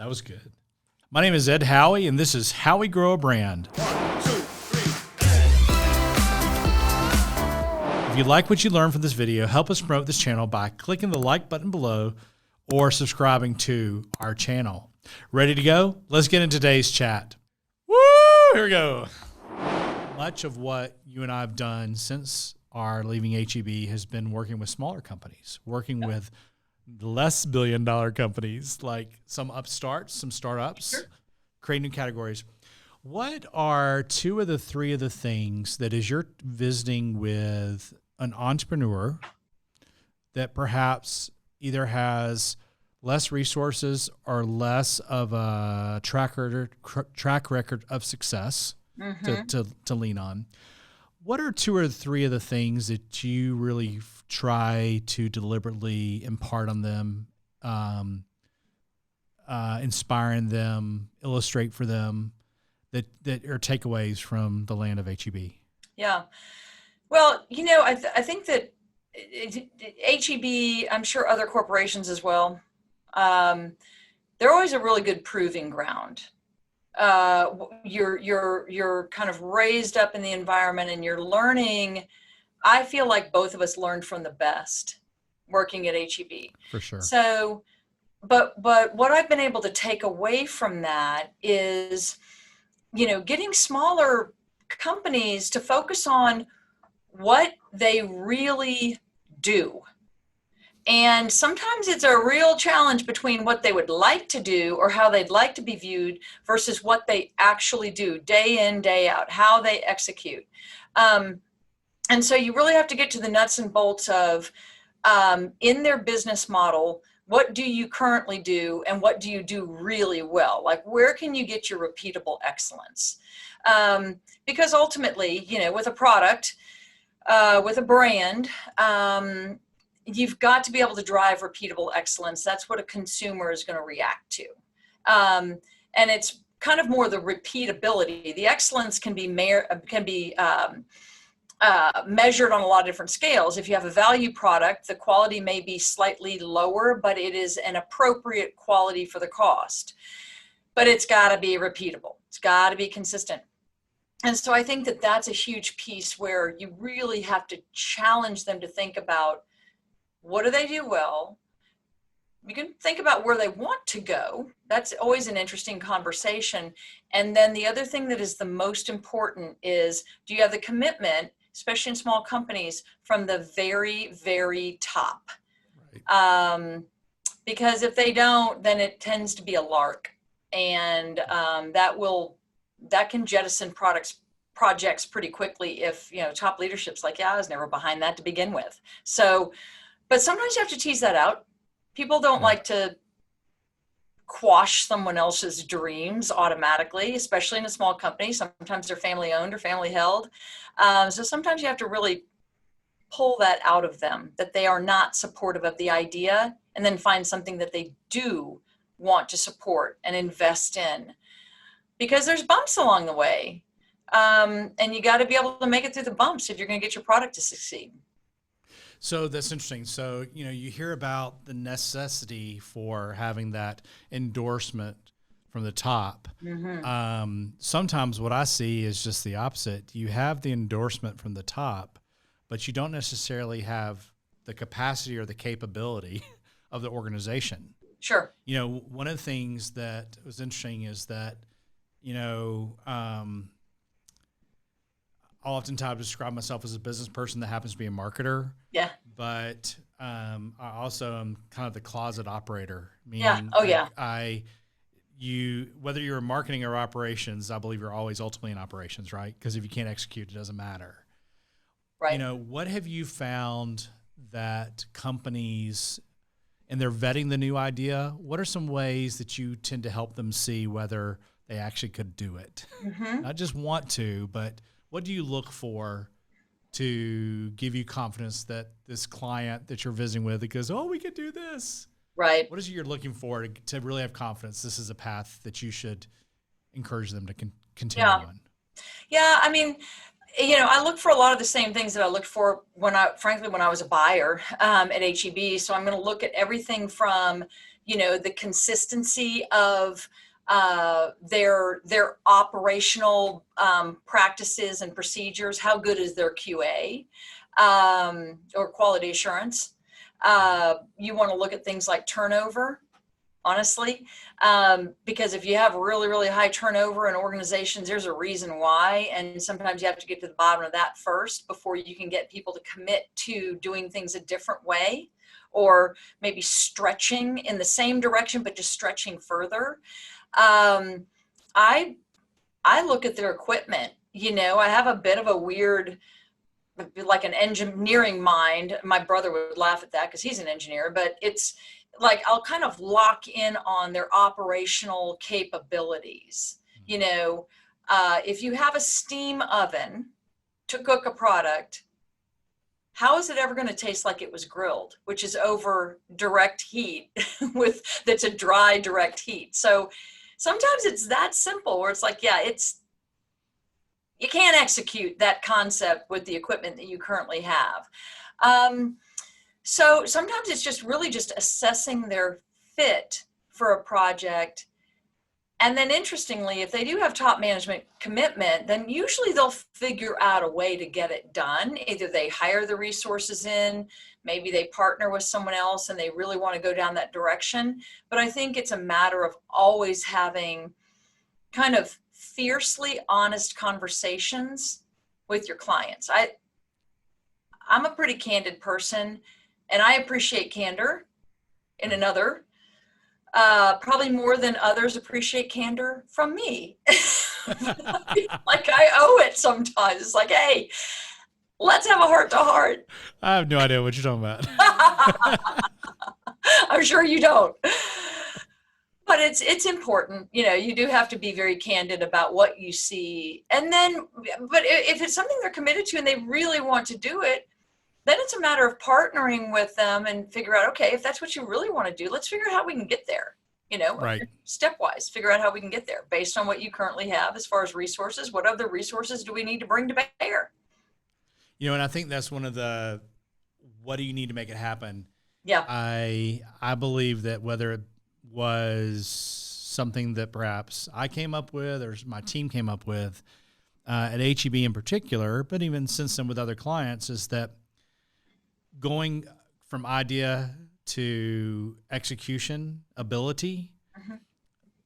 that was good. My name is Ed Howie, and this is How We Grow a Brand. 1, 2, 3, If you like what you learned from this video, help us promote this channel by clicking the like button below or subscribing to our channel. Ready to go? Let's get into today's chat. Woo! Here we go. Much of what you and I have done since our leaving H-E-B has been working with smaller companies, working with less billion-dollar companies, like some upstarts, some startups, create new categories. What are 2 of the 3 of the things that as you're visiting with an entrepreneur that perhaps either has less resources or less of a track record of success to lean on? What are 2 or 3 of the things that you really try to deliberately impart on them, inspiring them, illustrate for them, that are takeaways from the land of H-E-B? Yeah. Well, you know, I think that H-E-B, I'm sure other corporations as well, they're always a really good proving ground. You're kind of raised up in the environment and you're learning. I feel like both of us learned from the best working at H-E-B. For sure. So, but what I've been able to take away from that is, you know, getting smaller companies to focus on what they really do. And sometimes it's a real challenge between what they would like to do or how they'd like to be viewed versus what they actually do day in, day out, how they execute. And so you really have to get to the nuts and bolts of, in their business model, what do you currently do and what do you do really well? Like, where can you get your repeatable excellence? Because ultimately, you know, with a product, with a brand, you've got to be able to drive repeatable excellence. That's what a consumer is going to react to. And it's kind of more the repeatability. The excellence can be measured on a lot of different scales. If you have a value product, the quality may be slightly lower, but it is an appropriate quality for the cost. But it's got to be repeatable. It's got to be consistent. And so I think that that's a huge piece where you really have to challenge them to think about, what do they do well? You can think about where they want to go. That's always an interesting conversation. And then the other thing that is the most important is, do you have the commitment, especially in small companies, from the very, very top? Right. Because if they don't, then it tends to be a lark. And that can jettison projects pretty quickly if, you know, top leadership's like, yeah, I was never behind that to begin with. So, but sometimes you have to tease that out. People don't like to quash someone else's dreams automatically, especially in a small company. Sometimes they're family owned or family held. So sometimes you have to really pull that out of them, that they are not supportive of the idea, and then find something that they do want to support and invest in. Because there's bumps along the way. And you got to be able to make it through the bumps if you're going to get your product to succeed. So that's interesting. So, you know, you hear about the necessity for having that endorsement from the top. Mm-hmm. Sometimes what I see is just the opposite. You have the endorsement from the top, but you don't necessarily have the capacity or the capability of the organization. Sure. You know, one of the things that was interesting is that, you know, I'll oftentimes describe myself as a business person that happens to be a marketer. Yeah. But I also am kind of the closet operator. Meaning, yeah. Oh, yeah. Whether you're in marketing or operations, I believe you're always ultimately in operations, right? Because if you can't execute, it doesn't matter. Right. You know, what have you found that companies, and they're vetting the new idea, what are some ways that you tend to help them see whether they actually could do it? Mm-hmm. Not just want to, but what do you look for to give you confidence that this client that you're visiting with, it goes, oh, we could do this? Right. What is it you're looking for to really have confidence this is a path that you should encourage them to continue on? Yeah, I mean, you know, I look for a lot of the same things that I looked for when I was a buyer at H-E-B. So I'm going to look at everything from, the consistency of their operational practices and procedures. How good is their QA or quality assurance? You want to look at things like turnover, honestly, because if you have really, really high turnover in organizations, there's a reason why. And sometimes you have to get to the bottom of that first before you can get people to commit to doing things a different way, or maybe stretching in the same direction, but just stretching further. I look at their equipment. I have a bit of a weird, like an engineering mind. My brother would laugh at that because he's an engineer, but it's like I'll kind of lock in on their operational capabilities. If you have a steam oven to cook a product, how is it ever going to taste like it was grilled, which is over direct heat that's a dry direct heat? So sometimes it's that simple where it's like, you can't execute that concept with the equipment that you currently have. So sometimes it's just really just assessing their fit for a project. And then interestingly, if they do have top management commitment, then usually they'll figure out a way to get it done. Either they hire the resources in, maybe they partner with someone else and they really want to go down that direction. But I think it's a matter of always having kind of fiercely honest conversations with your clients. I'm a pretty candid person, and I appreciate candor in another. Probably more than others appreciate candor from me. Like I owe it sometimes. It's like, hey, let's have a heart to heart. I have no idea what you're talking about. I'm sure you don't. But it's important. You do have to be very candid about what you see. And then, but if it's something they're committed to and they really want to do it, then it's a matter of partnering with them and figure out, okay, if that's what you really want to do, let's figure out how we can get there, right. Stepwise, figure out how we can get there based on what you currently have as far as resources. What other resources do we need to bring to bear? And I think that's one of what do you need to make it happen? Yeah. I believe that whether it was something that perhaps I came up with or my team came up with at HEB in particular, but even since then with other clients, is that going from idea to execution ability,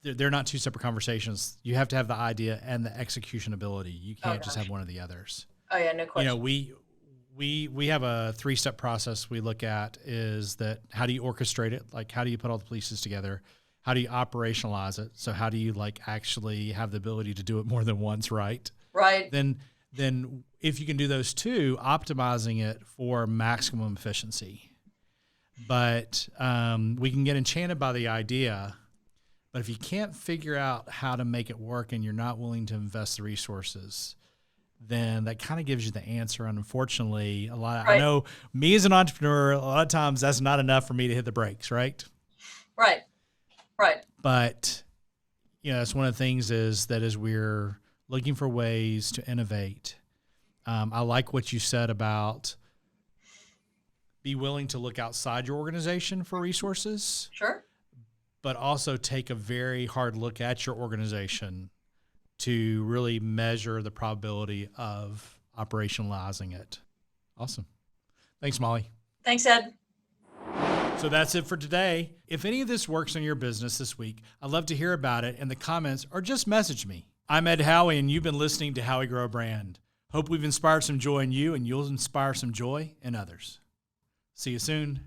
they're not two separate conversations. You have to have the idea and the execution ability. You can't just have one of the others. Oh yeah, no question. We have a 3-step process we look at, is that how do you orchestrate it? Like, how do you put all the pieces together? How do you operationalize it? So how do you actually have the ability to do it more than once, right? Right. Then if you can do those two, optimizing it for maximum efficiency. But we can get enchanted by the idea, but if you can't figure out how to make it work and you're not willing to invest the resources, then that kind of gives you the answer. And unfortunately, Right. I know me as an entrepreneur, a lot of times that's not enough for me to hit the brakes, right? Right. But, that's one of the things is that as we're looking for ways to innovate, I like what you said about be willing to look outside your organization for resources. Sure. But also take a very hard look at your organization to really measure the probability of operationalizing it. Awesome. Thanks, Molly. Thanks, Ed. So that's it for today. If any of this works in your business this week, I'd love to hear about it in the comments or just message me. I'm Ed Howie, and you've been listening to How We Grow a Brand. Hope we've inspired some joy in you, and you'll inspire some joy in others. See you soon.